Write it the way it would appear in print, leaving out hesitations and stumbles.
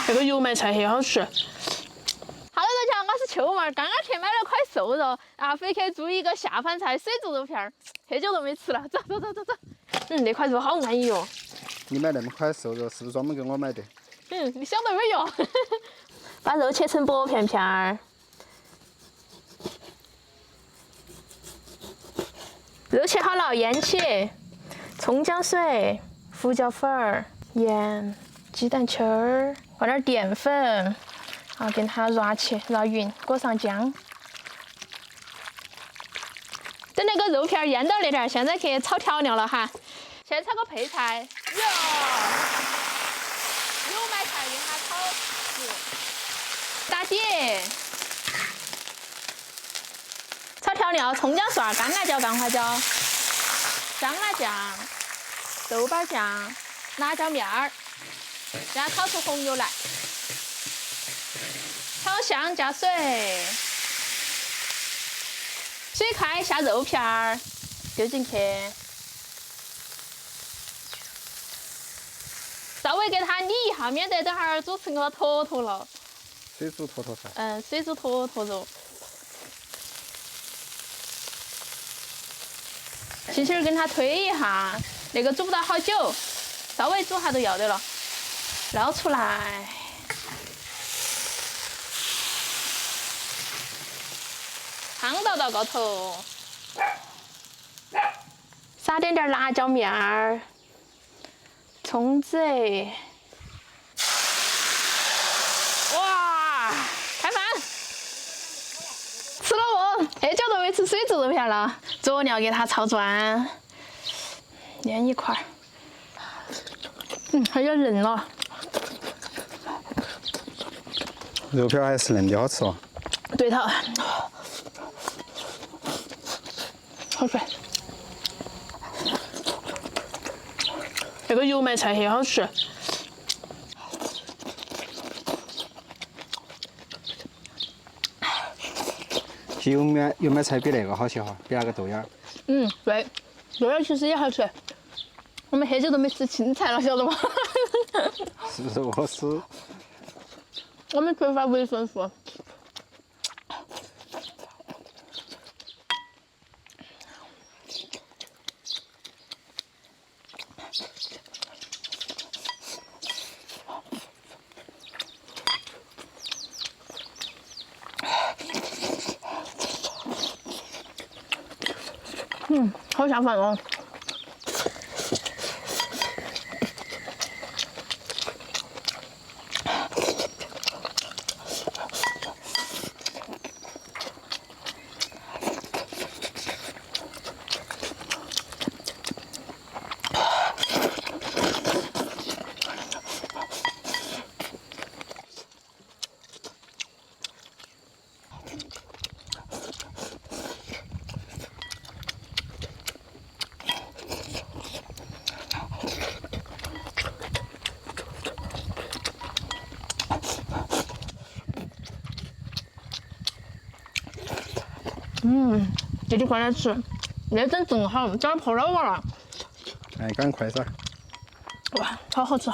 这个油麦菜很好吃。Hello，大家，我是秋妹儿，刚刚去买了块瘦肉，然后回去做一个下饭菜水煮肉片儿，很久都没吃了。走。那块肉好安逸哦。你买那么块瘦肉，是不是专门给我买的？你想得没有？把肉切成薄片片儿。肉切好了，腌起，葱姜水、胡椒粉儿、盐、鸡蛋清儿，放点淀粉，然后给它揉起，揉匀，裹上姜。等那个肉片腌到那点儿，现在去炒调料了哈。先炒个配菜，油麦菜给它炒熟，打底。炒调料：葱姜蒜、干辣椒、干花椒、香辣酱、豆瓣酱、辣椒面儿，让它炒出红油来。炒香加水，水开下肉片儿，丢进去，稍微给它理一下，免得等会儿煮成个坨坨了。水煮坨坨菜。水煮坨坨肉。轻轻跟它推一下，那个煮不到好久，稍微煮下就要得了。捞出来，汤倒到高头，撒点辣椒面儿，葱子，哇，开饭！吃了哦，很久都没吃水煮肉片了。佐料给它炒转，腌一块儿，有点嫩了。肉片还是嫩的好吃哦。对头，好吃。这个油麦菜很好吃。油麦菜比那个好些哈，比那个豆芽。对，豆芽其实也好吃。我们很久都没吃青菜了，晓得吗？是不是饿死？我们缺乏维生素。好下饭哦。这几块来吃，那整正好，这儿泡老完了。哎，赶快噻！哇，好好吃。